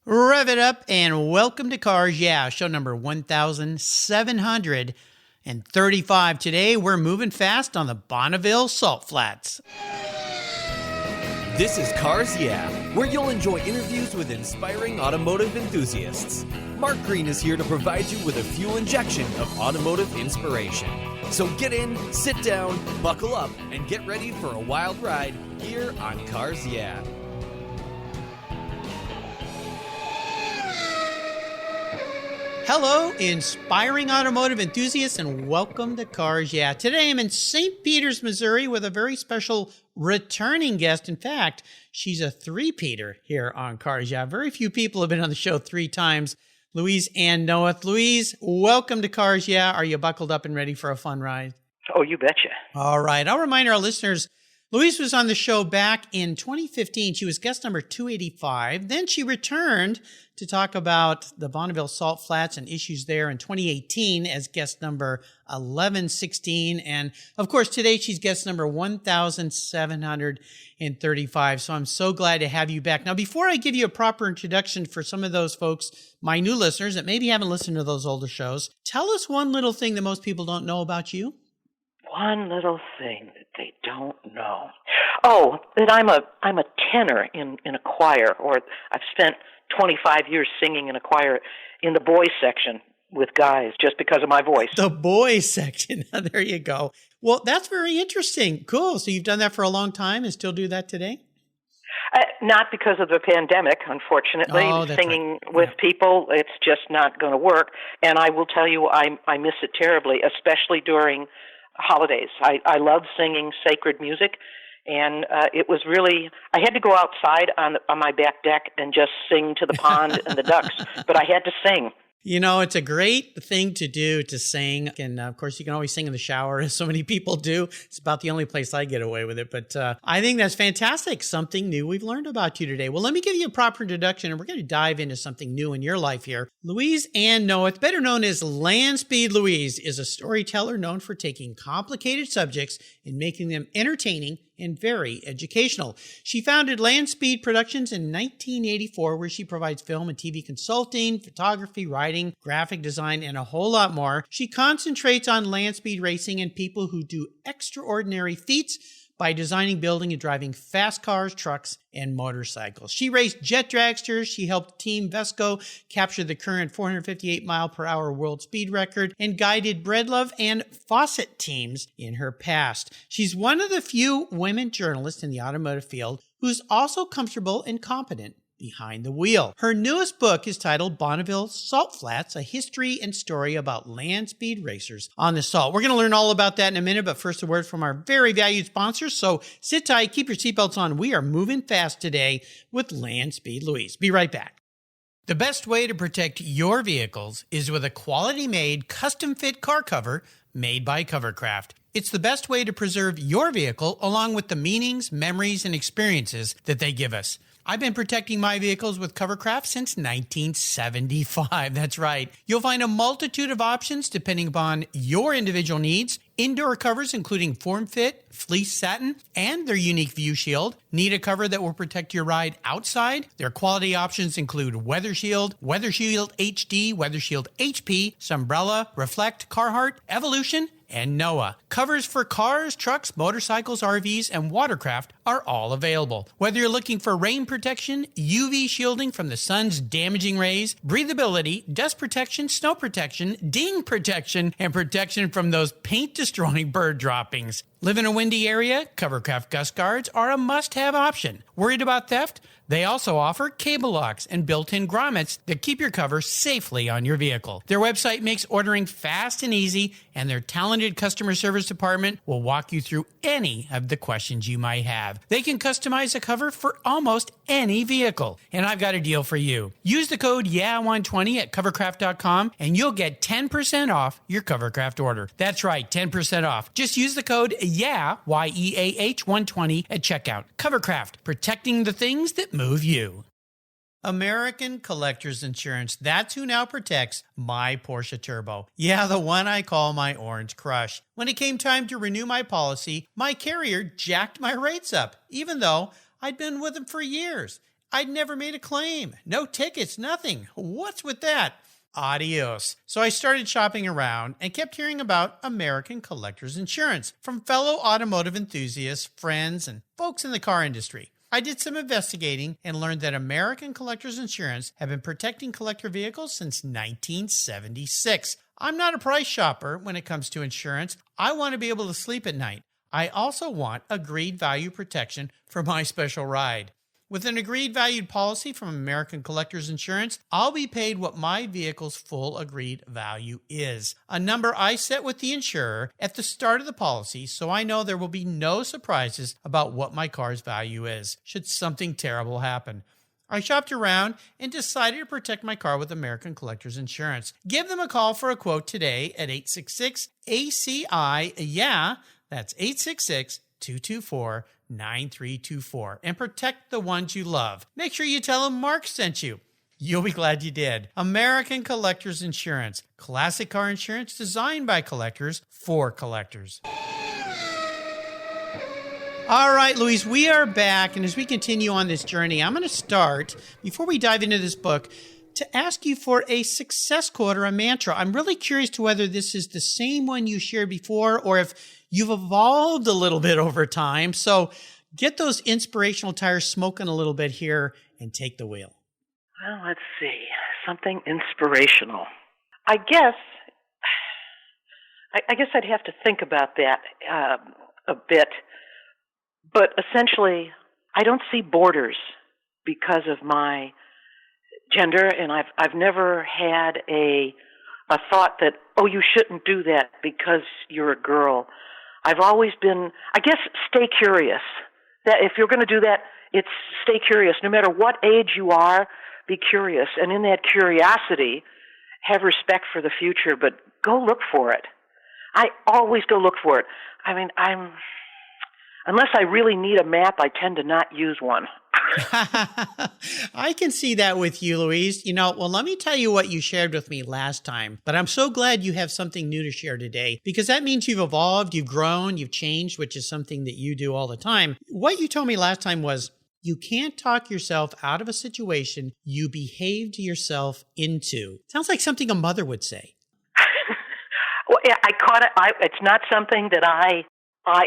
Rev it up and welcome to Cars Yeah, show number 1735. Today we're moving fast on the Bonneville Salt Flats. This is Cars Yeah, where you'll enjoy interviews with inspiring automotive enthusiasts. Mark Green is here to provide you with a fuel injection of automotive inspiration. So get in, sit down, buckle up, and get ready for a wild ride here on Cars Yeah. Hello, inspiring automotive enthusiasts, and welcome to Cars Yeah. Today I'm in St. Peters, Missouri with a very special returning guest. In fact, she's a three-peater here on Cars Yeah. Very few people have been on the show 3 times. Louise Ann Noeth. Louise, welcome to Cars Yeah. Are you buckled up and ready for a fun ride? Oh, you betcha. All right. I'll remind our listeners, Louise was on the show back in 2015. She was guest number 285. Then she returned to talk about the Bonneville Salt Flats and issues there in 2018 as guest number 1116. And of course, today she's guest number 1735. So I'm so glad to have you back. Now, before I give you a proper introduction for some of those folks, my new listeners that maybe haven't listened to those older shows, tell us one little thing that most people don't know about you. One little thing that they don't know. Oh, that I'm a tenor in a choir, or I've spent 25 years singing in a choir in the boys section with guys just because of my voice. The boys section. There you go. Well, that's very interesting. Cool. So you've done that for a long time and still do that today? Not because of the pandemic, unfortunately. Singing with people, it's just not going to work. And I will tell you, I miss it terribly, especially during holidays. I love singing sacred music, and it was really, I had to go outside on my back deck and just sing to the pond and the ducks, but I had to sing. You know, it's a great thing to do, to sing. And of course, you can always sing in the shower, as so many people do. It's about the only place I get away with it. But I think that's fantastic. Something new we've learned about you today. Well, let me give you a proper introduction, and we're going to dive into something new in your life here. Louise Ann Noeth, better known as Landspeed Louise, is a storyteller known for taking complicated subjects and making them entertaining and very educational. She founded Landspeed Productions in 1984, where she provides film and TV consulting, photography, writing, graphic design, and a whole lot more. She concentrates on land speed racing and people who do extraordinary feats by designing, building, and driving fast cars, trucks, and motorcycles. She raced jet dragsters. She helped Team Vesco capture the current 458-mile-per-hour world speed record and guided Breedlove and Fawcett teams in her past. She's one of the few women journalists in the automotive field who's also comfortable and competent behind the wheel. Her newest book is titled Bonneville Salt Flats, a history and story about land speed racers on the salt. We're going to learn all about that in a minute, but first a word from our very valued sponsors. So sit tight, keep your seatbelts on. We are moving fast today with Landspeed Louise. Be right back. The best way to protect your vehicles is with a quality-made, custom-fit car cover made by Covercraft. It's the best way to preserve your vehicle along with the meanings, memories, and experiences that they give us. I've been protecting my vehicles with Covercraft since 1975. That's right. You'll find a multitude of options depending upon your individual needs. Indoor covers including form fit, fleece satin, and their unique view shield. Need a cover that will protect your ride outside? Their quality options include Weather Shield, Weather Shield HD, Weather Shield HP, Sunbrella, Reflect, Carhartt, Evolution, and NOAA. Covers for cars, trucks, motorcycles, RVs, and watercraft are all available. Whether you're looking for rain protection, UV shielding from the sun's damaging rays, breathability, dust protection, snow protection, ding protection, and protection from those paint-destroying bird droppings. Live in a windy area? Covercraft Gust Guards are a must-have option. Worried about theft? They also offer cable locks and built-in grommets that keep your cover safely on your vehicle. Their website makes ordering fast and easy, and their talented customer service department will walk you through any of the questions you might have. They can customize a cover for almost any vehicle. And I've got a deal for you. Use the code YEAH120 at covercraft.com, and you'll get 10% off your Covercraft order. That's right, 10% off. Just use the code YEAH, Y-E-A-H 120 at checkout. Covercraft, protecting the things that move you. American Collectors Insurance. That's who now protects my Porsche Turbo. Yeah, the one I call my Orange Crush. When it came time to renew my policy, my carrier jacked my rates up, even though I'd been with them for years. I'd never made a claim. No tickets, nothing. What's with that? Adios. So I started shopping around and kept hearing about American Collectors Insurance from fellow automotive enthusiasts, friends, and folks in the car industry. I did some investigating and learned that American Collectors Insurance have been protecting collector vehicles since 1976. I'm not a price shopper when it comes to insurance. I want to be able to sleep at night. I also want agreed value protection for my special ride. With an agreed valued policy from American Collectors Insurance, I'll be paid what my vehicle's full agreed value is, a number I set with the insurer at the start of the policy so I know there will be no surprises about what my car's value is, should something terrible happen. I shopped around and decided to protect my car with American Collectors Insurance. Give them a call for a quote today at 866-ACI. Yeah, that's 866-224-9324 and protect the ones you love. Make sure you tell them Mark sent you. You'll be glad you did. American Collectors Insurance. Classic car insurance designed by collectors for collectors. All right, Louise, we are back. And as we continue on this journey, I'm going to start, before we dive into this book, to ask you for a success quote or a mantra. I'm really curious to whether this is the same one you shared before or if you've evolved a little bit over time. So get those inspirational tires smoking a little bit here and take the wheel. Well, let's see. Something inspirational. I guess I'd have to think about that a bit. But essentially, I don't see borders because of my gender, and I've never had a thought that, oh, you shouldn't do that because you're a girl. I've always been, I guess, stay curious. That if you're going to do that, it's stay curious. No matter what age you are, be curious. And in that curiosity, have respect for the future, but go look for it. I always go look for it. I mean, unless I really need a map, I tend to not use one. I can see that with you, Louise. Well, let me tell you what you shared with me last time, but I'm so glad you have something new to share today because that means you've evolved, you've grown, you've changed, which is something that you do all the time. What you told me last time was you can't talk yourself out of a situation you behaved yourself into. Sounds like something a mother would say. Well, yeah, I caught it. It's not something that I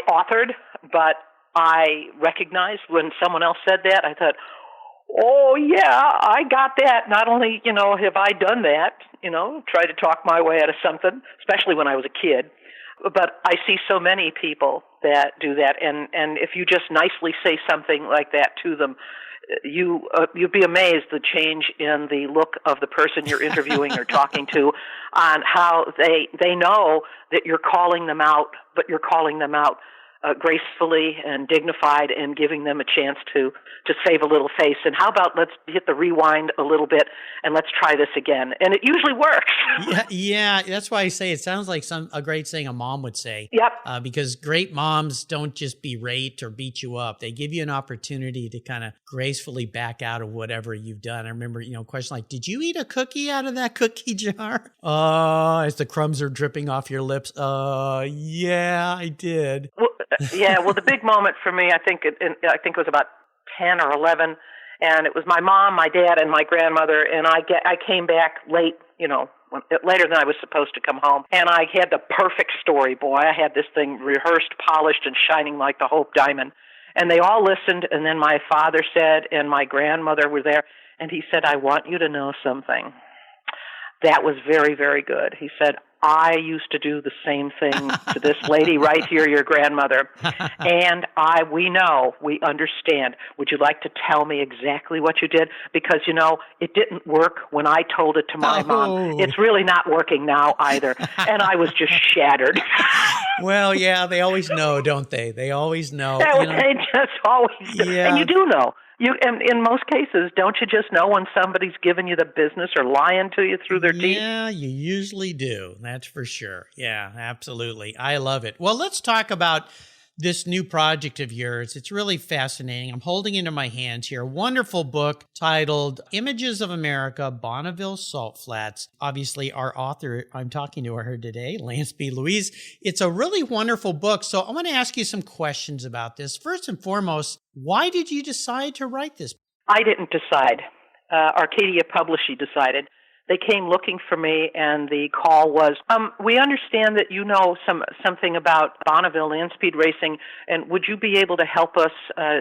authored, but I recognized when someone else said that, I thought, oh, yeah, I got that. Not only, have I done that, try to talk my way out of something, especially when I was a kid, but I see so many people that do that. And if you just nicely say something like that to them, you'd be amazed the change in the look of the person you're interviewing or talking to on how they know that you're calling them out, but you're calling them out gracefully and dignified and giving them a chance to save a little face. And how about let's hit the rewind a little bit and let's try this again. And it usually works. Yeah, that's why I say it sounds like a great saying a mom would say. Yep. Because great moms don't just berate or beat you up. They give you an opportunity to kind of gracefully back out of whatever you've done. I remember, a question like, did you eat a cookie out of that cookie jar? As the crumbs are dripping off your lips. Yeah, I did. Well, the big moment for me, I think it was about 10 or 11, and it was my mom, my dad, and my grandmother, and I came back late, later than I was supposed to come home, and I had the perfect story, boy. I had this thing rehearsed, polished, and shining like the Hope Diamond, and they all listened, and then my father said, and my grandmother were there, and he said, I want you to know something. That was very, very good. He said, I used to do the same thing to this lady right here, your grandmother. And we understand. Would you like to tell me exactly what you did? Because, it didn't work when I told it to my mom. It's really not working now either. And I was just shattered. Well, yeah, they always know, don't they? They always know. They just always do. Yeah. And you do know. In most cases, don't you just know when somebody's giving you the business or lying to you through their teeth? Yeah, you usually do. That's for sure. Yeah, absolutely. I love it. Well, let's talk about this new project of yours. It's really fascinating. I'm holding it in my hands here. A wonderful book titled Images of America, Bonneville Salt Flats. Obviously, our author, I'm talking to her today, Landspeed Louise. It's a really wonderful book. So I want to ask you some questions about this. First and foremost, why did you decide to write this? I didn't decide. Arcadia Publishing decided. They came looking for me, and the call was, we understand that you know something about Bonneville Landspeed Racing, and would you be able to help us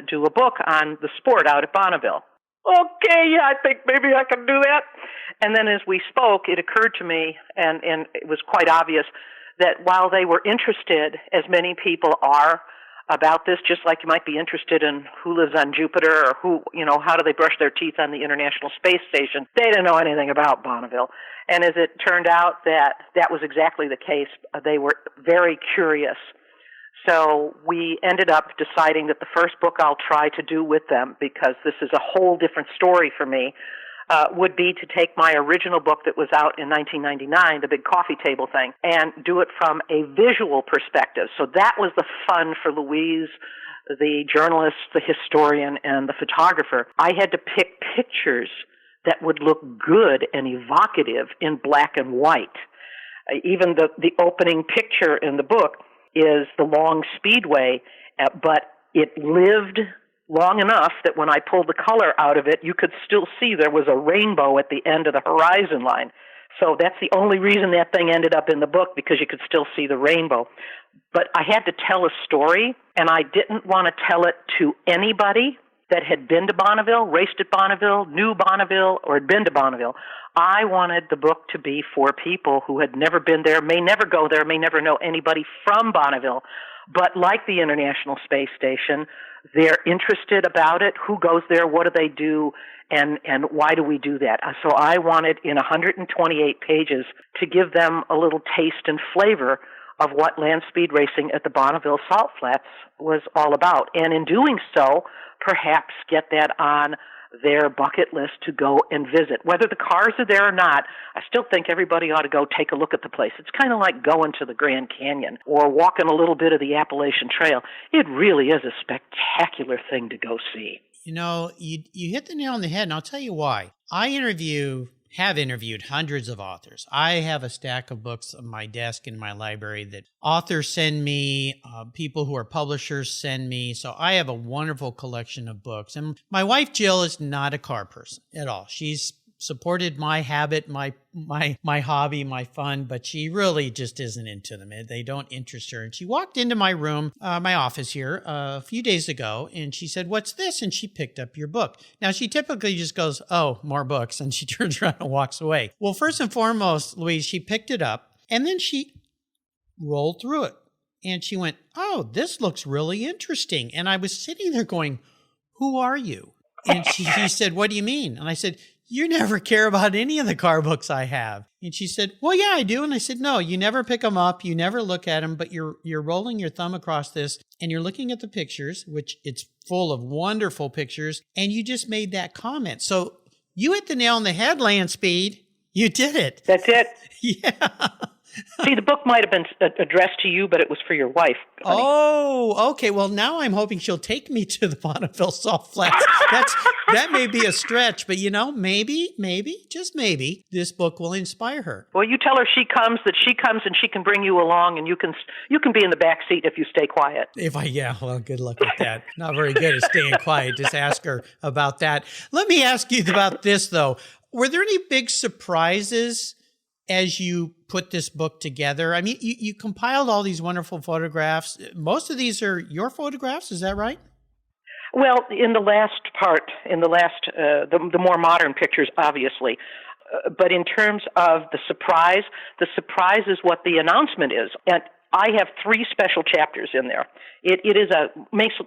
do a book on the sport out at Bonneville? Okay, yeah, I think maybe I can do that. And then as we spoke, it occurred to me, and it was quite obvious, that while they were interested, as many people are, about this, just like you might be interested in who lives on Jupiter or how do they brush their teeth on the International Space Station. They didn't know anything about Bonneville. And as it turned out that was exactly the case, they were very curious. So we ended up deciding that the first book I'll try to do with them, because this is a whole different story for me, would be to take my original book that was out in 1999, the big coffee table thing, and do it from a visual perspective. So that was the fun for Louise, the journalist, the historian, and the photographer. I had to pick pictures that would look good and evocative in black and white. Even the opening picture in the book is the long speedway, but it lived long enough that when I pulled the color out of it, you could still see there was a rainbow at the end of the horizon line. So that's the only reason that thing ended up in the book, because you could still see the rainbow. But I had to tell a story, and I didn't want to tell it to anybody that had been to Bonneville, raced at Bonneville, knew Bonneville, or had been to Bonneville. I wanted the book to be for people who had never been there, may never go there, may never know anybody from Bonneville. But like the International Space Station, they're interested about it. Who goes there? What do they do? And why do we do that? So I wanted, in 128 pages, to give them a little taste and flavor of what Landspeed Racing at the Bonneville Salt Flats was all about. And in doing so, perhaps get that on their bucket list to go and visit. Whether the cars are there or not, I still think everybody ought to go take a look at the place. It's kind of like going to the Grand Canyon or walking a little bit of the Appalachian Trail. It really is a spectacular thing to go see. You know, you hit the nail on the head, and I'll tell you why. I have interviewed hundreds of authors. I have a stack of books on my desk in my library that authors send me, people who are publishers send me. So I have a wonderful collection of books. And my wife, Jill, is not a car person at all. She's supported my habit, my hobby, my fun, but she really just isn't into them. They don't interest her. And she walked into my room, my office here, a few days ago, and she said, "What's this?" And she picked up your book. Now, she typically just goes, "Oh, more books," and she turns around and walks away. Well, first and foremost, Louise, she picked it up, and then she rolled through it. And she went, "Oh, this looks really interesting." And I was sitting there going, "Who are you?" And she said, "What do you mean?" And I said, "You never care about any of the car books I have." And she said, "Well, yeah, I do." And I said, "No, you never pick them up. You never look at them, but you're rolling your thumb across this and you're looking at the pictures, which it's full of wonderful pictures. And you just made that comment. So you hit the nail on the head, Landspeed. You did it. That's it. Yeah. See, the book might have been addressed to you, but it was for your wife, honey. Oh, okay. Well, now I'm hoping she'll take me to the Bonneville Salt Flats. That may be a stretch, but maybe, just maybe, this book will inspire her. Well, you tell her she comes and she can bring you along, and you can be in the back seat if you stay quiet. Well, good luck with that. Not very good at staying quiet. Just ask her about that. Let me ask you about this, though. Were there any big surprises as you put this book together? I mean, you compiled all these wonderful photographs. Most of these are your photographs, is that right? Well, in the last part, the more modern pictures, obviously. But in terms of the surprise is what the announcement is. And I have 3 special chapters in there. It is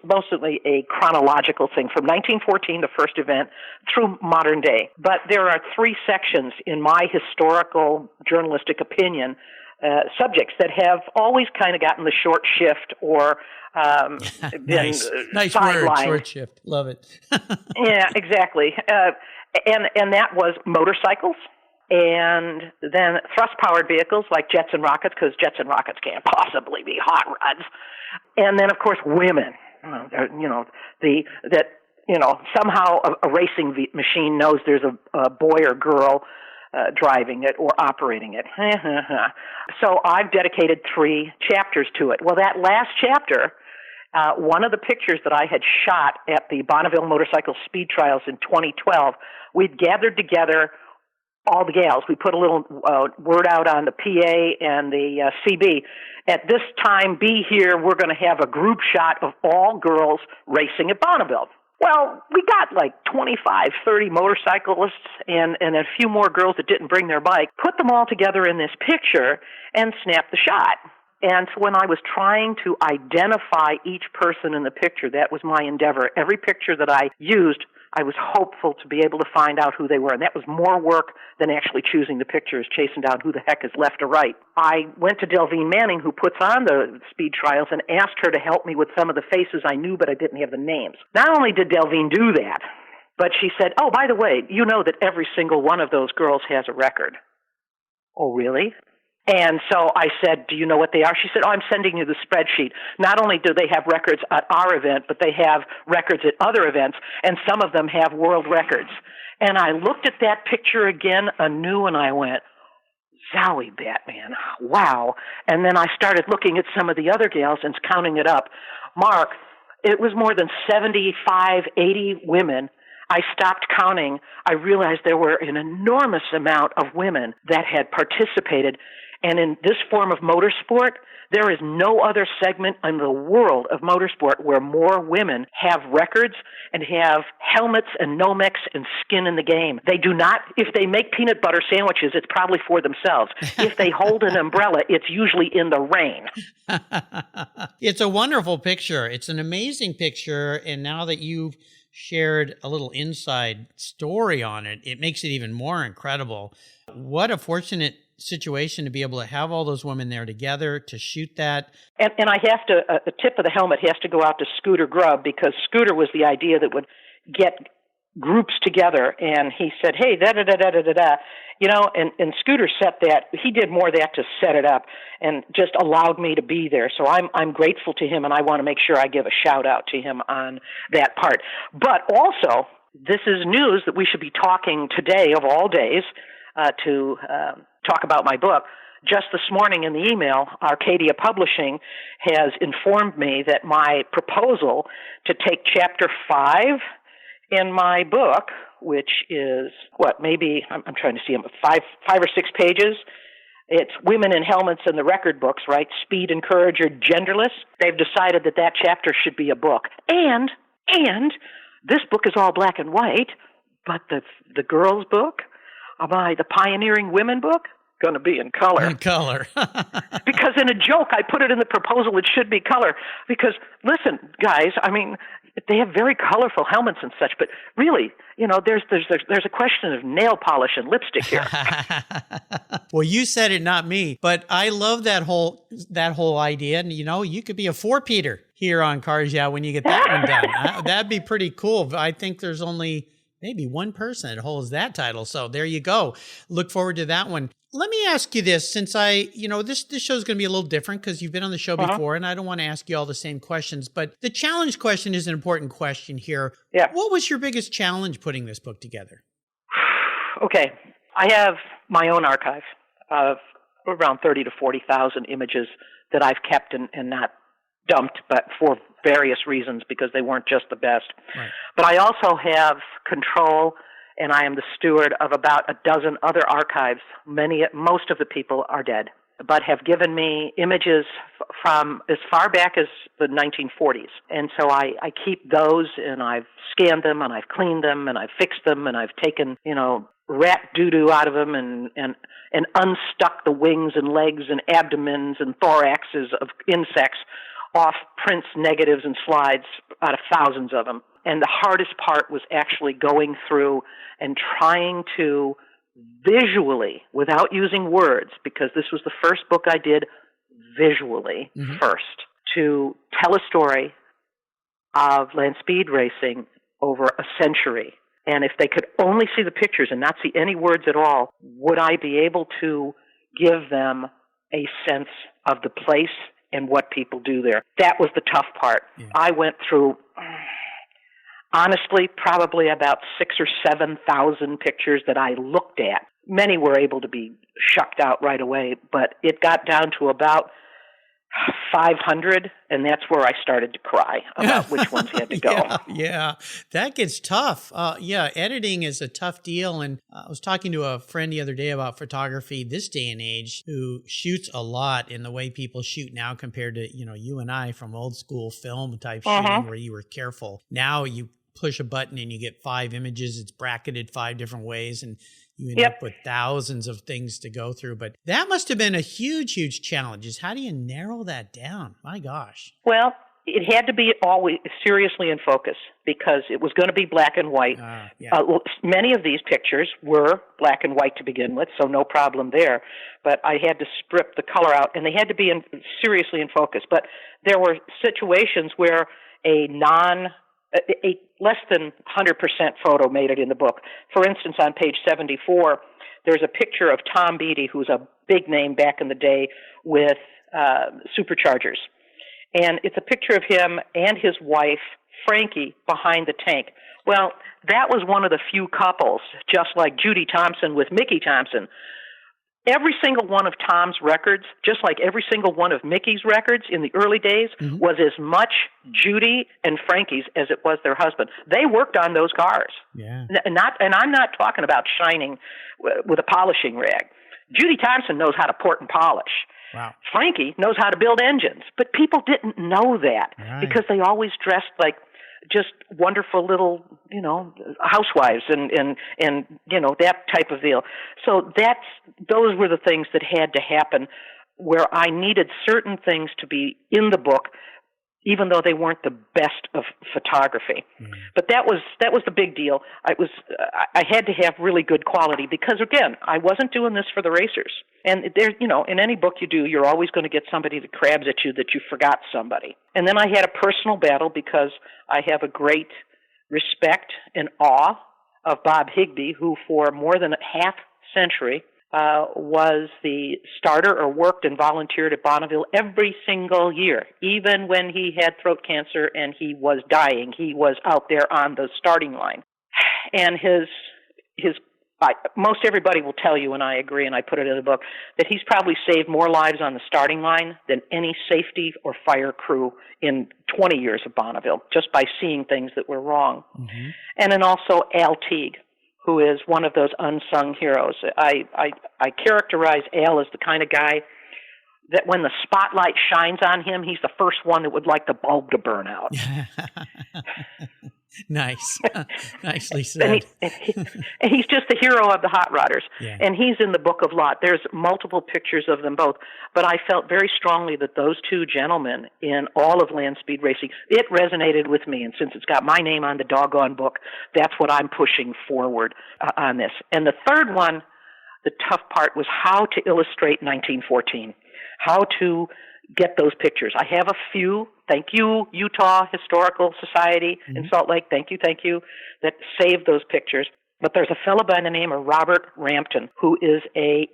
mostly a chronological thing from 1914, the first event, through modern day. But there are 3 sections in my historical journalistic opinion, subjects that have always kind of gotten the short shift or been nice sidelined. Word, short shift. Love it. Yeah, exactly. And that was motorcycles. And then thrust-powered vehicles like jets and rockets, because jets and rockets can't possibly be hot rods. And then, of course, women. Somehow a racing machine knows there's a boy or girl driving it or operating it. So I've dedicated 3 chapters to it. Well, that last chapter one of the pictures that I had shot at the Bonneville Motorcycle Speed Trials in 2012, we'd gathered together all the gals. We put a little word out on the PA and the CB. At this time, be here, we're going to have a group shot of all girls racing at Bonneville. Well, we got like 25, 30 motorcyclists and a few more girls that didn't bring their bike, put them all together in this picture and snapped the shot. And so when I was trying to identify each person in the picture, that was my endeavor. Every picture that I used, I was hopeful to be able to find out who they were. And that was more work than actually choosing the pictures, chasing down who the heck is left or right. I went to Delvine Manning, who puts on the speed trials, and asked her to help me with some of the faces I knew, but I didn't have the names. Not only did Delvine do that, but she said, oh, by the way, you know that every single one of those girls has a record. Oh, really? And so I said, do you know what they are? She said, oh, I'm sending you the spreadsheet. Not only do they have records at our event, but they have records at other events, and some of them have world records. And I looked at that picture again anew, and I went, Zowie, Batman, wow. And then I started looking at some of the other gals and counting it up. Mark, it was more than 75, 80 women. I stopped counting. I realized there were an enormous amount of women that had participated. And in this form of motorsport, there is no other segment in the world of motorsport where more women have records and have helmets and Nomex and skin in the game. They do not, if they make peanut butter sandwiches, it's probably for themselves. If they hold an umbrella, it's usually in the rain. It's a wonderful picture. It's an amazing picture. And now that you've shared a little inside story on it, it makes it even more incredible. What a fortunate situation to be able to have all those women there together to shoot that. And I have to, the tip of the helmet has to go out to Scooter Grubb, because Scooter was the idea that would get groups together, and he said, hey, da-da-da-da-da-da-da, you know, and Scooter set that, he did more of that to set it up and just allowed me to be there. So I'm grateful to him, and I want to make sure I give a shout out to him on that part. But also, this is news that we should be talking today of all days to talk about my book. Just this morning in the email, Arcadia Publishing has informed me that my proposal to take Chapter 5 in my book, which is, maybe, I'm trying to see them, five or six pages. It's Women in Helmets in the Record Books, right? Speed and Courage are genderless. They've decided that chapter should be a book. And this book is all black and white, but the girls' book, the Pioneering Women book, going to be in color. In color. Because in a joke, I put it in the proposal, it should be color. Because, listen, guys, I mean, they have very colorful helmets and such, but really, you know, there's a question of nail polish and lipstick here. Well, you said it, not me, but I love that whole idea. And, you know, you could be a four-peater here on Cars Yeah when you get that one done. That'd be pretty cool. I think there's only maybe one person that holds that title. So there you go. Look forward to that one. Let me ask you this, since this show is going to be a little different because you've been on the show before, and I don't want to ask you all the same questions, but the challenge question is an important question here. Yeah. What was your biggest challenge putting this book together? Okay. I have my own archive of around 30 to 40,000 images that I've kept and not dumped, but for various reasons, because they weren't just the best. Right. But I also have control, and I am the steward of about a dozen other archives. Most of the people are dead, but have given me images from as far back as the 1940s. And so I keep those, and I've scanned them, and I've cleaned them, and I've fixed them, and I've taken, you know, rat doo-doo out of them and unstuck the wings and legs and abdomens and thoraxes of insects off prints, negatives, and slides out of thousands of them. And the hardest part was actually going through and trying to visually, without using words, because this was the first book I did visually first, to tell a story of Landspeed racing over a century. And if they could only see the pictures and not see any words at all, would I be able to give them a sense of the place and what people do there? That was the tough part. Yeah. I went through, honestly, probably about 6,000 or 7,000 pictures that I looked at. Many were able to be shucked out right away, but it got down to about 500, and that's where I started to cry about which ones had to go. Yeah, that gets tough. Editing is a tough deal. And I was talking to a friend the other day about photography this day and age who shoots a lot in the way people shoot now compared to, you and I from old school film type shooting where you were careful. Now you push a button and you get 5 images. It's bracketed 5 different ways, and you end up with thousands of things to go through. But that must have been a huge, huge challenge. Is how do you narrow that down? My gosh. Well, it had to be always seriously in focus because it was going to be black and white. Many of these pictures were black and white to begin with, so no problem there. But I had to strip the color out, and they had to be seriously in focus. But there were situations where a less than 100% photo made it in the book. For instance, on page 74, there's a picture of Tom Beatty, who's a big name back in the day with superchargers. And it's a picture of him and his wife, Frankie, behind the tank. Well, that was one of the few couples, just like Judy Thompson with Mickey Thompson. Every single one of Tom's records, just like every single one of Mickey's records in the early days, was as much Judy and Frankie's as it was their husband. They worked on those cars. Yeah. And I'm not talking about shining with a polishing rag. Judy Thompson knows how to port and polish. Wow. Frankie knows how to build engines. But people didn't know that because they always dressed like just wonderful little, housewives and that type of deal. So those were the things that had to happen where I needed certain things to be in the book, even though they weren't the best of photography. But that was the big deal. I had to have really good quality because, again, I wasn't doing this for the racers. And in any book you do, you're always going to get somebody that crabs at you that you forgot somebody. And then I had a personal battle because I have a great respect and awe of Bob Higbee, who for more than a half century was the starter or worked and volunteered at Bonneville every single year. Even when he had throat cancer and he was dying, he was out there on the starting line. And most everybody will tell you, and I agree, and I put it in the book, that he's probably saved more lives on the starting line than any safety or fire crew in 20 years of Bonneville, just by seeing things that were wrong. And then also Al Teague, who is one of those unsung heroes. I characterize Al as the kind of guy that when the spotlight shines on him, he's the first one that would like the bulb to burn out. Nice. Nicely said. And he's just the hero of the hot rodders. Yeah. And he's in the Book of Lot. There's multiple pictures of them both. But I felt very strongly that those two gentlemen in all of Landspeed racing, it resonated with me. And since it's got my name on the doggone book, that's what I'm pushing forward on this. And the third one, the tough part, was how to illustrate 1914, how to get those pictures. I have a few. Thank you, Utah Historical Society in Salt Lake. Thank you, that saved those pictures. But there's a fellow by the name of Robert Rampton, who is a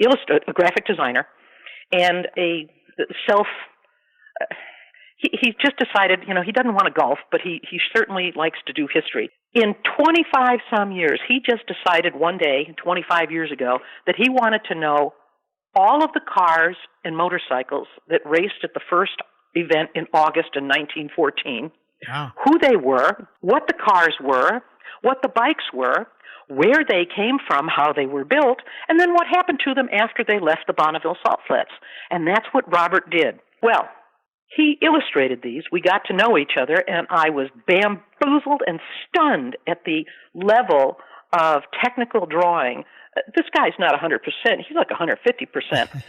graphic designer and he's just decided, he doesn't want to golf, but he certainly likes to do history. In 25 some years, he just decided one day, 25 years ago, that he wanted to know all of the cars and motorcycles that raced at the first event in August in 1914, who they were, what the cars were, what the bikes were, where they came from, how they were built, and then what happened to them after they left the Bonneville Salt Flats. And that's what Robert did. Well, he illustrated these. We got to know each other, and I was bamboozled and stunned at the level of technical drawing. This guy's not 100%. He's like 150%.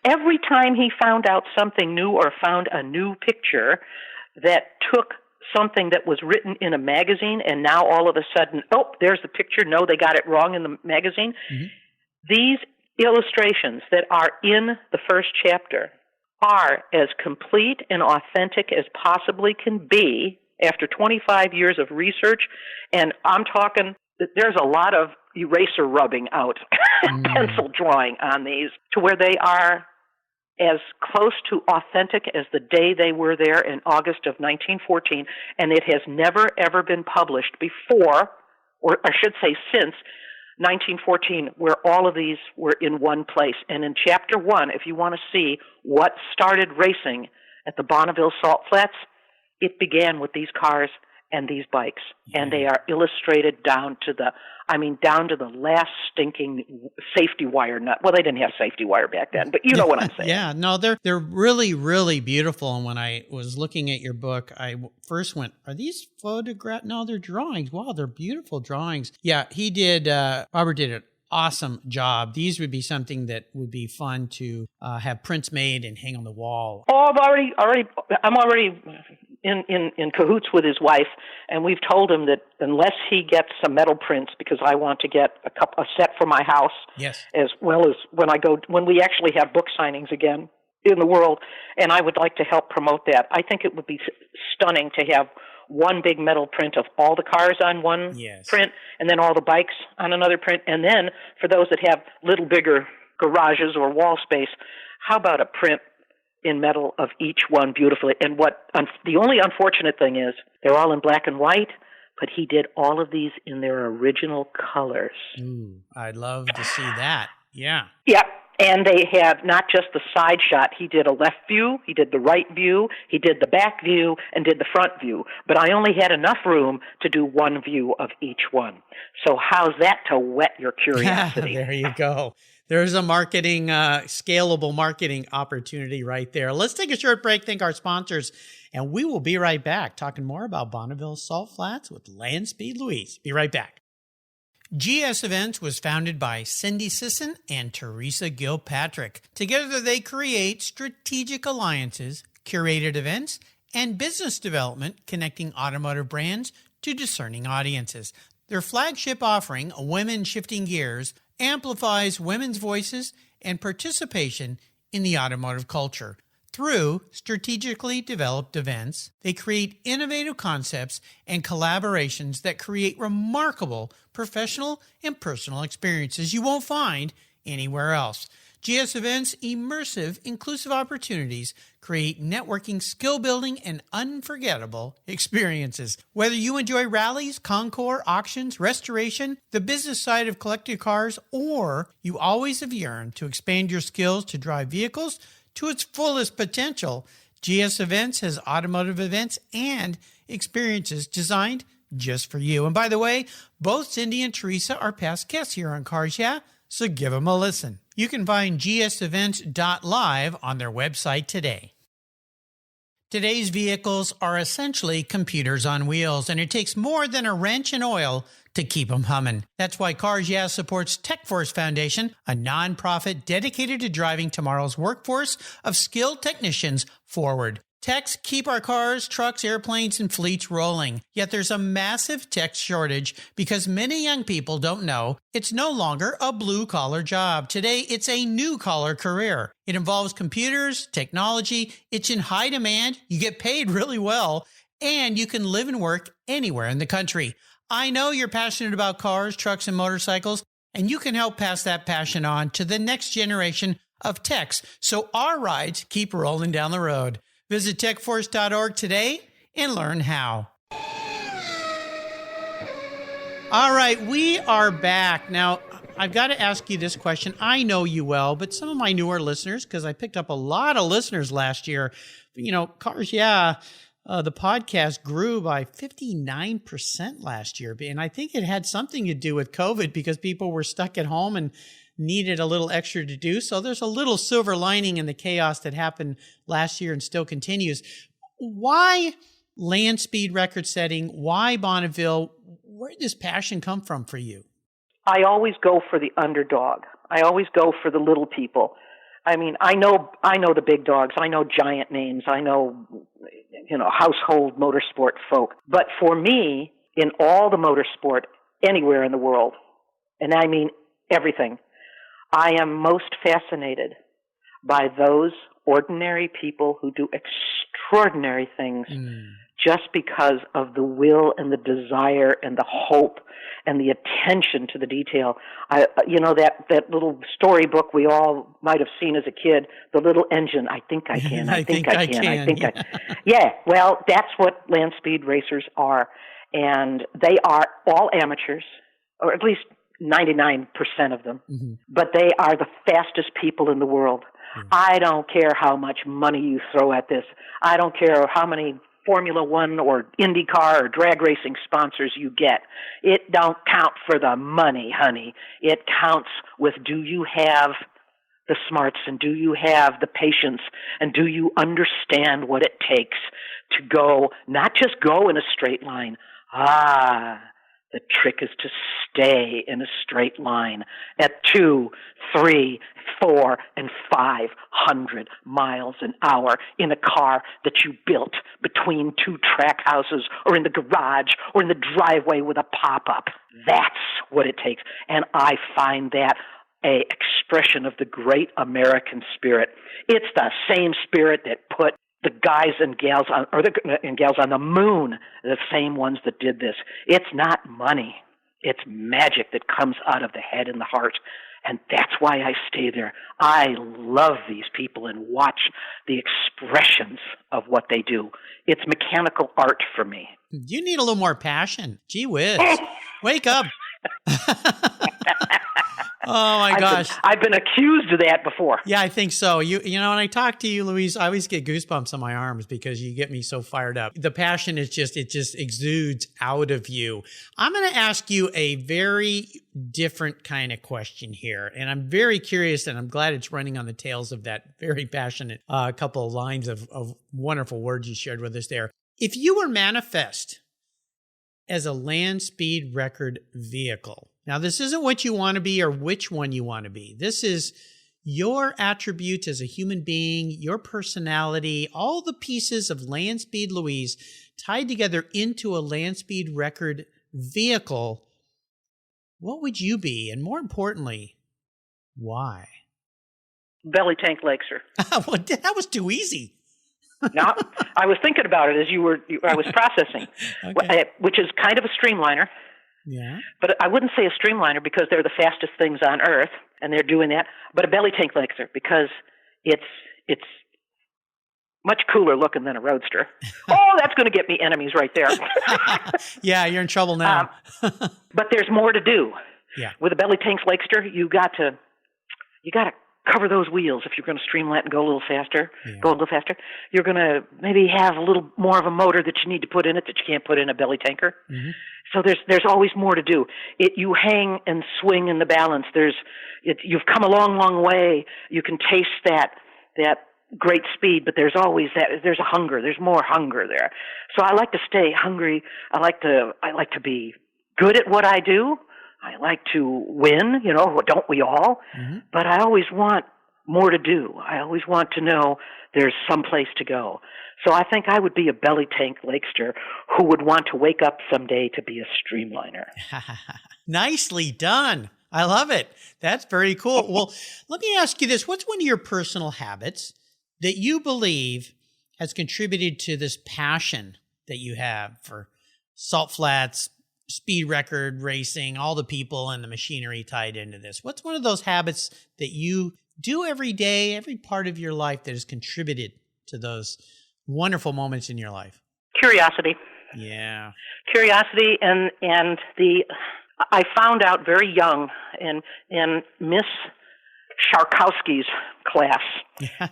Every time he found out something new or found a new picture that took something that was written in a magazine and now all of a sudden, there's the picture. No, they got it wrong in the magazine. These illustrations that are in the first chapter are as complete and authentic as possibly can be after 25 years of research. And I'm talking, there's a lot of eraser rubbing out pencil drawing on these to where they are as close to authentic as the day they were there in August of 1914, and it has never, ever been published before, or I should say since, 1914, where all of these were in one place. And in Chapter 1, if you want to see what started racing at the Bonneville Salt Flats, it began with these cars and these bikes. Yeah. And they are illustrated down to the last stinking safety wire nut. Well, they didn't have safety wire back then, but you know what I'm saying. Yeah, no, they're really, really beautiful. And when I was looking at your book, I first went, are these photographs? No, they're drawings. Wow, they're beautiful drawings. Yeah, Robert did an awesome job. These would be something that would be fun to have prints made and hang on the wall. Oh, I'm already in cahoots with his wife, and we've told him that unless he gets some metal prints, because I want to get a set for my house, yes, as well as when we actually have book signings again in the world, and I would like to help promote that. I think it would be stunning to have one big metal print of all the cars on one print, and then all the bikes on another print, and then for those that have little bigger garages or wall space, how about a print in metal of each one beautifully? And the only unfortunate thing is they're all in black and white, but he did all of these in their original colors. Ooh, I'd love to see that. Yeah. Yep. And they have not just the side shot. He did a left view, he did the right view, he did the back view, and did the front view. But I only had enough room to do one view of each one. So how's that to whet your curiosity? There you go. There's a scalable marketing opportunity right there. Let's take a short break, thank our sponsors, and we will be right back talking more about Bonneville Salt Flats with Landspeed Louise. Be right back. GS Events was founded by Cindy Sisson and Teresa Gilpatrick. Together they create strategic alliances, curated events, and business development connecting automotive brands to discerning audiences. Their flagship offering, Women Shifting Gears, amplifies women's voices and participation in the automotive culture. Through strategically developed events, they create innovative concepts and collaborations that create remarkable professional and personal experiences you won't find anywhere else. GS Events' immersive, inclusive opportunities create networking, skill building, and unforgettable experiences. Whether you enjoy rallies, concours, auctions, restoration, the business side of collected cars, or you always have yearned to expand your skills to drive vehicles to its fullest potential, GS Events has automotive events and experiences designed just for you. And by the way, both Cindy and Teresa are past guests here on Cars Yeah, so give them a listen. You can find gsevents.live on their website today. Today's vehicles are essentially computers on wheels, and it takes more than a wrench and oil to keep them humming. That's why Cars Yeah supports TechForce Foundation, a nonprofit dedicated to driving tomorrow's workforce of skilled technicians forward. Techs keep our cars, trucks, airplanes, and fleets rolling. Yet there's a massive tech shortage because many young people don't know it's no longer a blue-collar job. Today, it's a new-collar career. It involves computers, technology, it's in high demand, you get paid really well, and you can live and work anywhere in the country. I know you're passionate about cars, trucks, and motorcycles, and you can help pass that passion on to the next generation of techs so our rides keep rolling down the road. Visit techforce.org today and learn how. All right, we are back. Now, I've got to ask you this question. I know you well, but some of my newer listeners, because I picked up a lot of listeners last year, Cars Yeah, the podcast grew by 59% last year. And I think it had something to do with COVID because people were stuck at home and needed a little extra to do. So there's a little silver lining in the chaos that happened last year and still continues. Why Landspeed record setting? Why Bonneville? Where did this passion come from for you? I always go for the underdog. I always go for the little people. I mean, I know the big dogs. I know giant names. I know, household motorsport folk. But for me, in all the motorsport anywhere in the world, and I mean everything, I am most fascinated by those ordinary people who do extraordinary things just because of the will and the desire and the hope and the attention to the detail. That little storybook we all might have seen as a kid, The Little Engine, I think I can, I think I can. Yeah, well, that's what Landspeed racers are. And they are all amateurs, or at least 99% of them, but they are the fastest people in the world. I don't care how much money you throw at this. I don't care how many Formula One or IndyCar or drag racing sponsors you get. It don't count for the money, honey. It counts with, do you have the smarts, and do you have the patience, and do you understand what it takes to go, not just go in a straight line. The trick is to stay in a straight line at 2, 3, 4, and 500 miles an hour in a car that you built between 2 track houses or in the garage or in the driveway with a pop-up. That's what it takes. And I find that an expression of the great American spirit. It's the same spirit that put the guys and gals on, gals on the moon, the same ones that did this. It's not money. It's magic that comes out of the head and the heart. And that's why I stay there. I love these people and watch the expressions of what they do. It's mechanical art for me. You need a little more passion. Gee whiz. Wake up. Oh my gosh. I've been accused of that before. Yeah, I think so. You know, when I talk to you, Louise, I always get goosebumps on my arms because you get me so fired up. The passion is just exudes out of you. I'm going to ask you a very different kind of question here. And I'm very curious, and I'm glad it's running on the tails of that very passionate couple of lines of wonderful words you shared with us there. If you were manifest as a Landspeed record vehicle, now, this isn't what you want to be or which one you want to be. This is your attributes as a human being, your personality, all the pieces of Landspeed Louise tied together into a Landspeed record vehicle. What would you be? And more importantly, why? Belly tank Lakester. Well, that was too easy. No, I was thinking about it as I was processing, Okay. Which is kind of a streamliner. Yeah. But I wouldn't say a streamliner because they're the fastest things on earth, and they're doing that. But a belly tank Lakester because it's much cooler looking than a Roadster. Oh, that's going to get me enemies right there. Yeah, you're in trouble now. But there's more to do. Yeah. With a belly tank Lakester, you got to cover those wheels if you're going to streamline and go a little faster. Yeah. Go a little faster. You're going to maybe have a little more of a motor that you need to put in it that you can't put in a belly tanker. Mm-hmm. So there's always more to do. You hang and swing in the balance. You've come a long, long way. You can taste that great speed, but there's always there's a hunger. There's more hunger there. So I like to stay hungry. I like to be good at what I do. I like to win, don't we all? Mm-hmm. But I always want more to do. I always want to know there's some place to go. So I think I would be a belly tank Lakester who would want to wake up someday to be a streamliner. Nicely done. I love it. That's very cool. Well, let me ask you this. What's one of your personal habits that you believe has contributed to this passion that you have for Salt Flats, speed record racing, all the people and the machinery tied into this? What's one of those habits that you do every day, every part of your life that has contributed to those wonderful moments in your life? Curiosity. Yeah. Curiosity and I found out very young in Miss Sharkowski's class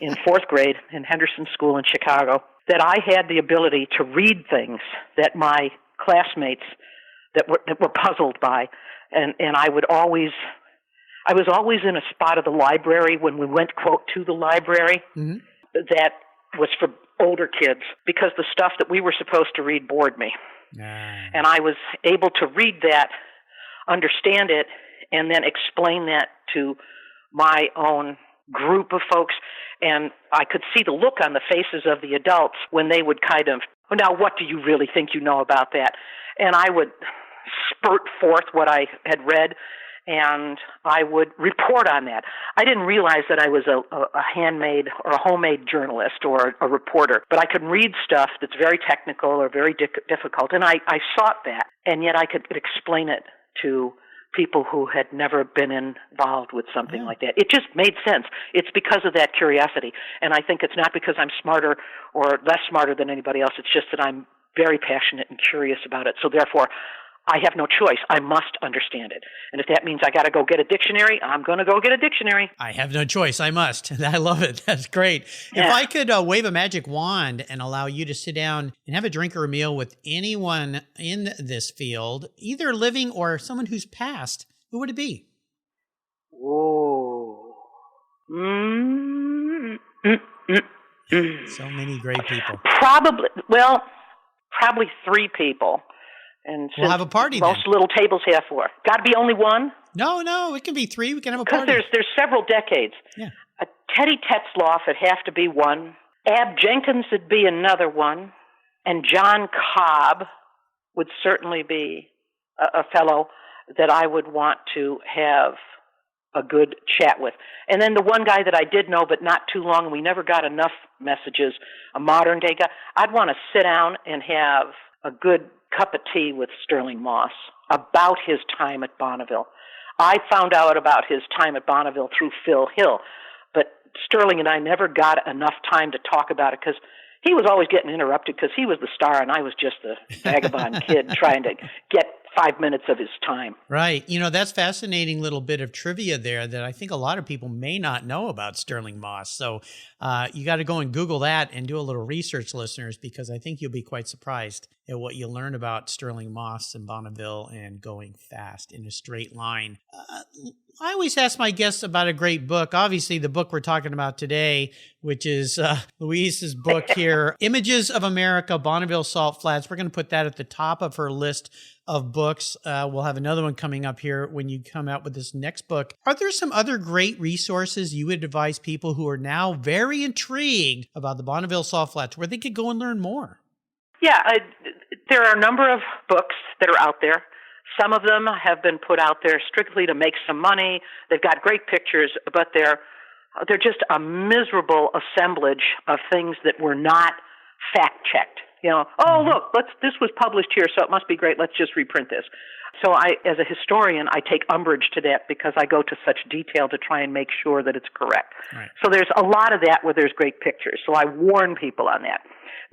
in 4th grade in Henderson School in Chicago that I had the ability to read things that my classmates that were puzzled by, and I was always in a spot of the library when we went, quote, to the library, mm-hmm. that was for older kids because the stuff that we were supposed to read bored me. And I was able to read that, understand it, and then explain that to my own group of folks, and I could see the look on the faces of the adults when they would kind of, well, now what do you really think you know about that? And I would spurt forth what I had read, and I would report on that. I didn't realize that I was a handmade or a homemade journalist or a reporter, but I could read stuff that's very technical or very difficult, and I sought that, and yet I could explain it to people who had never been involved with something like that. It just made sense. It's because of that curiosity, and I think it's not because I'm smarter or less smarter than anybody else. It's just that I'm very passionate and curious about it. So therefore, I have no choice. I must understand it. And if that means I got to go get a dictionary, I'm going to go get a dictionary. I have no choice. I must. I love it. That's great. Yeah. If I could wave a magic wand and allow you to sit down and have a drink or a meal with anyone in this field, either living or someone who's passed, who would it be? Oh. So many great people. Probably 3 people. And we'll have a party most then. Little tables have 4. Got to be only one? No, it can be 3. We can have a party. Because there's several decades. Yeah. Teddy Tetzloff would have to be one. Ab Jenkins would be another one. And John Cobb would certainly be a fellow that I would want to have a good chat with. And then the one guy that I did know but not too long, and we never got enough messages, a modern day guy, I'd want to sit down and have a good cup of tea with Sterling Moss about his time at Bonneville. I found out about his time at Bonneville through Phil Hill, but Sterling and I never got enough time to talk about it because he was always getting interrupted because he was the star and I was just the vagabond kid trying to get 5 minutes of his time. Right. That's fascinating little bit of trivia there that I think a lot of people may not know about Sterling Moss. So you got to go and Google that and do a little research, listeners, because I think you'll be quite surprised at what you learn about Sterling Moss and Bonneville and going fast in a straight line. I always ask my guests about a great book. Obviously, the book we're talking about today, which is Louise's book here, Images of America, Bonneville Salt Flats. We're going to put that at the top of her list of books. We'll have another one coming up here when you come out with this next book. Are there some other great resources you would advise people who are now very intrigued about the Bonneville Salt Flats where they could go and learn more? Yeah, there are a number of books that are out there. Some of them have been put out there strictly to make some money. They've got great pictures, but they're just a miserable assemblage of things that were not fact-checked. Look, this was published here, so it must be great. Let's just reprint this. So as a historian, I take umbrage to that because I go to such detail to try and make sure that it's correct. Right. So there's a lot of that where there's great pictures. So I warn people on that.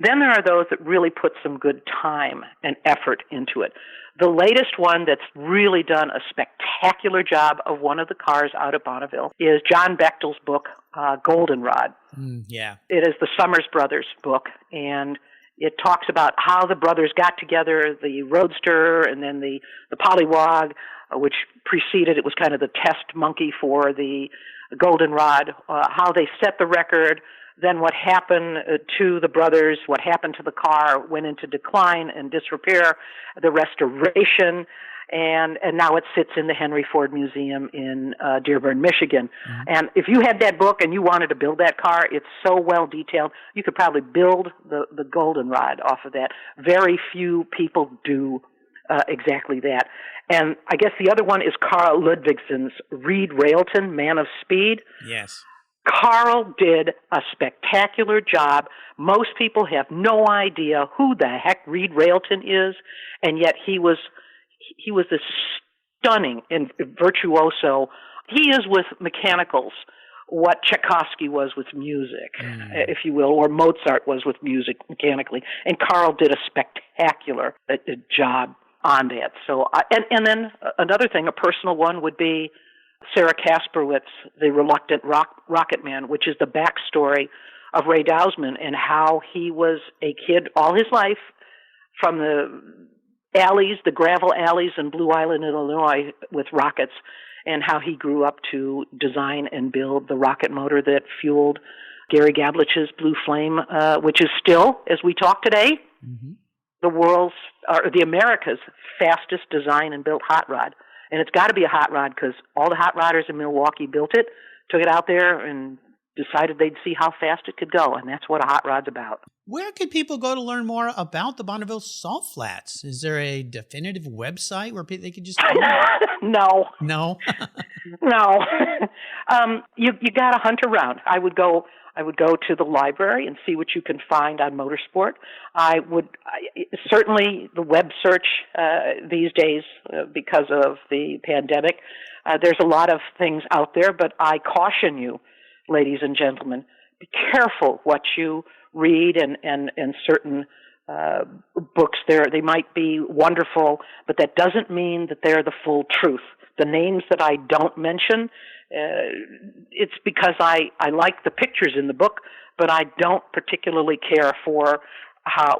Then there are those that really put some good time and effort into it. The latest one that's really done a spectacular job of one of the cars out of Bonneville is John Bechtel's book, Goldenrod. Yeah. It is the Summers Brothers book, and it talks about how the brothers got together, the Roadster and then the Pollywog, which preceded, it was kind of the test monkey for the Goldenrod, how they set the record, then what happened to the brothers, what happened to the car, went into decline and disrepair, the restoration, and now it sits in the Henry Ford Museum in Dearborn, Michigan. Mm-hmm. And if you had that book and you wanted to build that car, it's so well detailed, you could probably build the Goldenrod off of that. Very few people do exactly that. And I guess the other one is Carl Ludvigson's Reed Railton, Man of Speed. Yes. Carl did a spectacular job. Most people have no idea who the heck Reed Railton is, and yet he was this stunning and virtuoso. He is with mechanicals what Tchaikovsky was with music, if you will, or Mozart was with music mechanically. And Carl did a spectacular job on that. So, and then another thing, a personal one, would be Sarah Kasperwitz, The Reluctant Rocket Man, which is the backstory of Ray Dousman and how he was a kid all his life from the alleys, the gravel alleys in Blue Island, Illinois, with rockets, and how he grew up to design and build the rocket motor that fueled Gary Gablich's Blue Flame, which is still, as we talk today, the America's fastest designed and built hot rod. And it's got to be a hot rod because all the hot rodders in Milwaukee built it, took it out there, and decided they'd see how fast it could go. And that's what a hot rod's about. Where could people go to learn more about the Bonneville Salt Flats? Is there a definitive website where they could just go? No. No? No. You got to hunt around. I would go to the library and see what you can find on motorsport. Certainly the web search these days, because of the pandemic, there's a lot of things out there, but I caution you, ladies and gentlemen, be careful what you read and certain books. They might be wonderful, but that doesn't mean that they're the full truth. The names that I don't mention, it's because I like the pictures in the book, but I don't particularly care for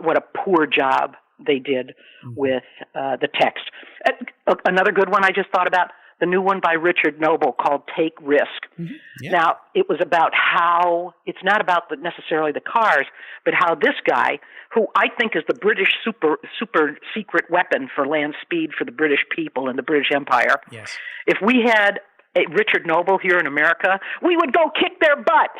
what a poor job they did with the text. Another good one I just thought about, the new one by Richard Noble called Take Risk. Mm-hmm. Yeah. Now, it was about how, it's not about necessarily the cars, but how this guy, who I think is the British super secret weapon for land speed for the British people and the British Empire. Yes. If we had a Richard Noble here in America, we would go kick their butt.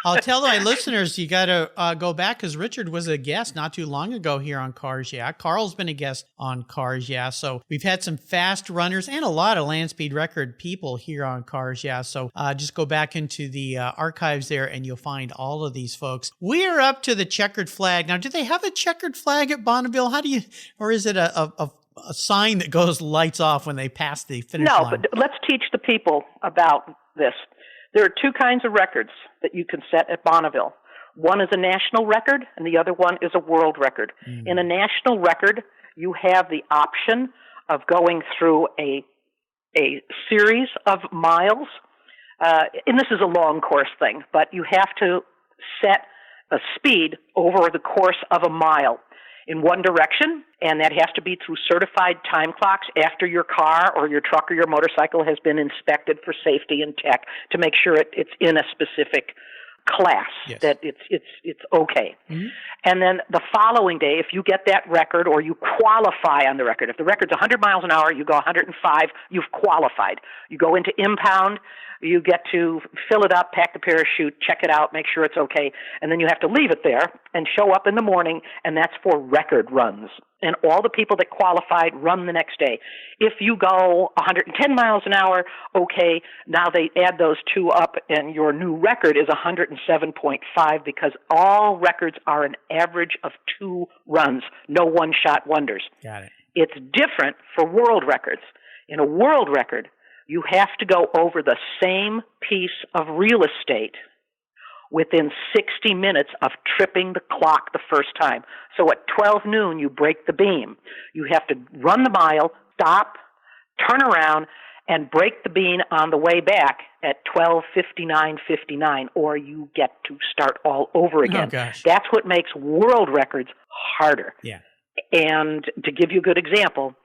I'll tell my listeners, you got to go back because Richard was a guest not too long ago here on Cars Yeah. Carl's been a guest on Cars Yeah. So we've had some fast runners and a lot of land speed record people here on Cars Yeah. So just go back into the archives there and you'll find all of these folks. We are up to the checkered flag. Now, do they have a checkered flag at Bonneville? Or is it a sign that lights off when they pass the finish line? No, but let's teach the people about this. There are two kinds of records that you can set at Bonneville. One is a national record, and the other one is a world record. In a national record, you have the option of going through a series of miles, and this is a long course thing, but you have to set a speed over the course of a mile in one direction, and that has to be through certified time clocks after your car or your truck or your motorcycle has been inspected for safety and tech to make sure it's in a specific class, yes, that it's okay. Mm-hmm. And then the following day, if you get that record or you qualify on the record, if the record's 100 miles an hour, you go 105, you've qualified. You go into impound, you get to fill it up, pack the parachute, check it out, make sure it's okay, and then you have to leave it there and show up in the morning, and that's for record runs. And all the people that qualified run the next day. If you go 110 miles an hour, okay, now they add those two up, and your new record is 107.5 because all records are an average of 2 runs, no one-shot wonders. Got it. It's different for world records. In a world record, you have to go over the same piece of real estate within 60 minutes of tripping the clock the first time. So at 12 noon, you break the beam. You have to run the mile, stop, turn around, and break the beam on the way back at 12:59:59, or you get to start all over again. Oh, gosh. That's what makes world records harder. Yeah. And to give you a good example,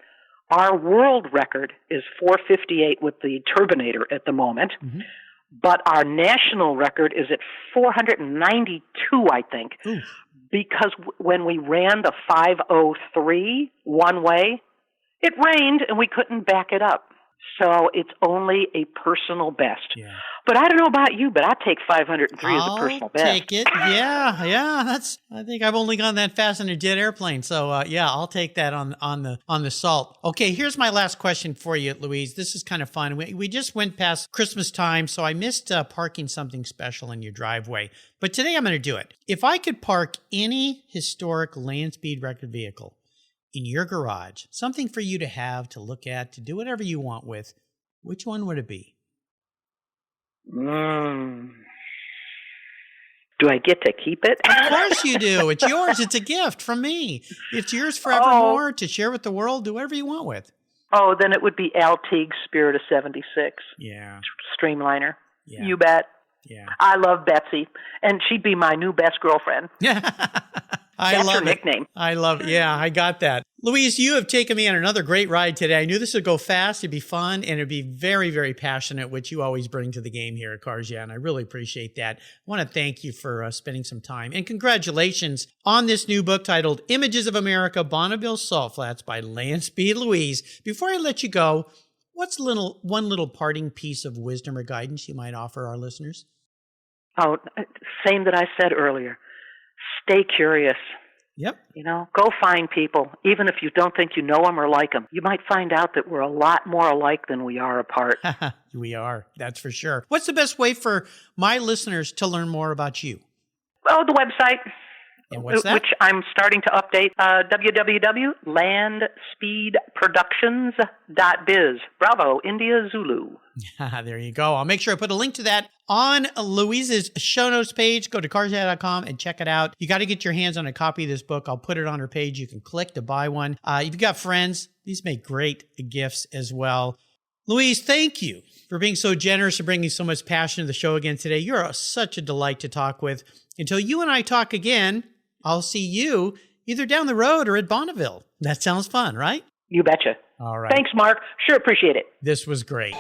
our world record is 4:58 with the Turbinator at the moment, mm-hmm, but our national record is at 492, I think, because when we ran the 5:03 one way, it rained and we couldn't back it up. So it's only a personal best. Yeah. But I don't know about you, but I take 503 as a personal best. I'll take it. Yeah. I think I've only gone that fast in a jet airplane. So I'll take that on the Salt. Okay, here's my last question for you, Louise. This is kind of fun. We just went past Christmas time, so I missed parking something special in your driveway. But today I'm going to do it. If I could park any historic land speed record vehicle in your garage, something for you to have, to look at, to do whatever you want with, which one would it be? Do I get to keep it? Of course you do. It's yours. It's a gift from me. It's yours forevermore to share with the world. Do whatever you want with. Oh, then it would be Al Teague's Spirit of 76. Yeah. Streamliner. Yeah. You bet. Yeah. I love Betsy, and she'd be my new best girlfriend. That's her nickname. I love it. Yeah, I got that. Louise, you have taken me on another great ride today. I knew this would go fast, it'd be fun, and it'd be very, very passionate, which you always bring to the game here at Cars Yeah, and I really appreciate that. I want to thank you for spending some time. And congratulations on this new book titled Images of America, Bonneville Salt Flats by Landspeed Louise. Before I let you go, what's one little parting piece of wisdom or guidance you might offer our listeners? Oh, same that I said earlier. Stay curious. Yep. Go find people. Even if you don't think you know them or like them, you might find out that we're a lot more alike than we are apart. We are. That's for sure. What's the best way for my listeners to learn more about you? Oh, the website. And what's that? Which I'm starting to update, www.landspeedproductions.biz. Bravo, India Zulu. There you go. I'll make sure I put a link to that on Louise's show notes page. Go to carsyeah.com and check it out. You got to get your hands on a copy of this book. I'll put it on her page. You can click to buy one. If you've got friends, these make great gifts as well. Louise, thank you for being so generous and bringing so much passion to the show again today. You're such a delight to talk with. Until you and I talk again, I'll see you either down the road or at Bonneville. That sounds fun, right? You betcha. All right. Thanks, Mark. Sure appreciate it. This was great.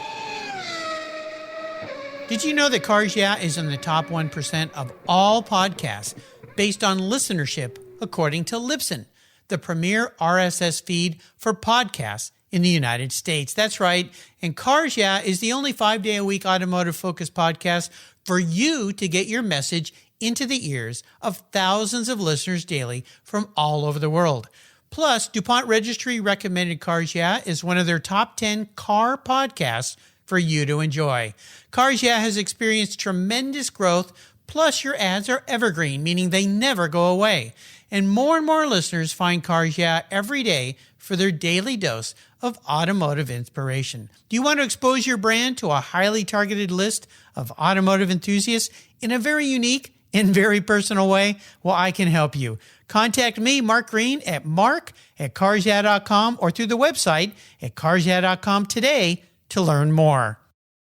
Did you know that Cars Yeah is in the top 1% of all podcasts based on listenership, according to Libsyn, the premier RSS feed for podcasts in the United States? That's right. And Cars Yeah is the only 5-day-a-week automotive-focused podcast for you to get your message into the ears of thousands of listeners daily from all over the world. Plus, DuPont Registry recommended Cars Yeah is one of their top 10 car podcasts for you to enjoy. Cars Yeah has experienced tremendous growth, plus your ads are evergreen, meaning they never go away. And more listeners find Cars Yeah every day for their daily dose of automotive inspiration. Do you want to expose your brand to a highly targeted list of automotive enthusiasts in a very unique and very personal way? Well, I can help you. Contact me, Mark Green, at mark@carsyeah.com or through the website at carsyeah.com today to learn more.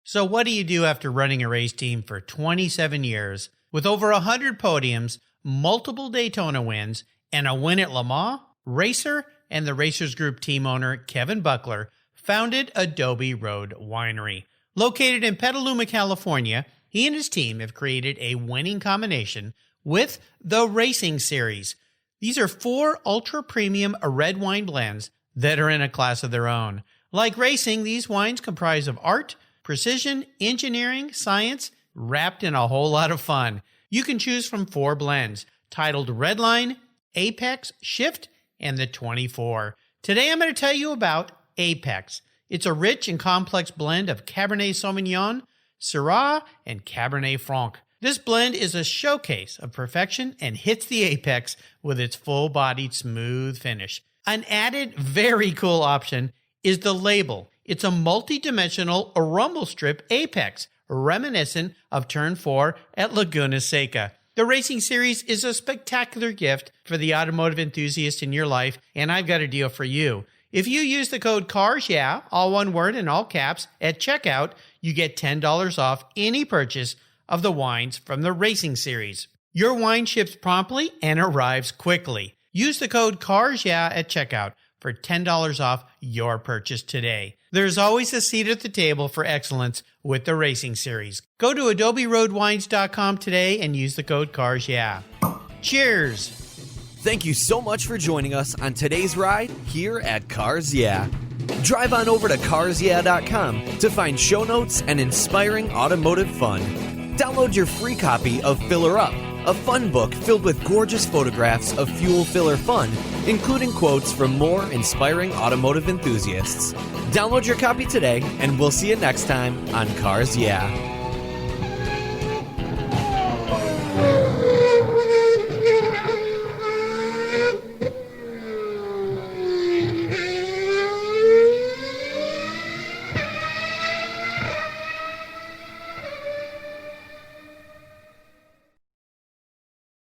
So what do you do after running a race team for 27 years with over 100 podiums, multiple Daytona wins, and a win at Le Mans? Racer and the Racers Group team owner, Kevin Buckler, founded Adobe Road Winery. Located in Petaluma, California, he and his team have created a winning combination with the Racing Series. These are 4 ultra-premium red wine blends that are in a class of their own. Like racing, these wines comprise of art, precision, engineering, science, wrapped in a whole lot of fun. You can choose from 4 blends, titled Redline, Apex, Shift, and the 24. Today I'm going to tell you about Apex. It's a rich and complex blend of Cabernet Sauvignon, Syrah, and Cabernet Franc. This blend is a showcase of perfection and hits the apex with its full-bodied, smooth finish. An added, very cool option is the label. It's a multi-dimensional rumble strip apex, reminiscent of Turn 4 at Laguna Seca. The Racing Series is a spectacular gift for the automotive enthusiast in your life, and I've got a deal for you. If you use the code CARSYEAH, all one word in all caps, at checkout, you get $10 off any purchase of the wines from the Racing Series. Your wine ships promptly and arrives quickly. Use the code CARSYEAH at checkout for $10 off your purchase today. There's always a seat at the table for excellence with the Racing Series. Go to adoberoadwines.com today and use the code CARSYEAH. Cheers! Thank you so much for joining us on today's ride here at Cars Yeah. Drive on over to carsyeah.com to find show notes and inspiring automotive fun. Download your free copy of Filler Up, a fun book filled with gorgeous photographs of fuel filler fun, including quotes from more inspiring automotive enthusiasts. Download your copy today, and we'll see you next time on Cars Yeah.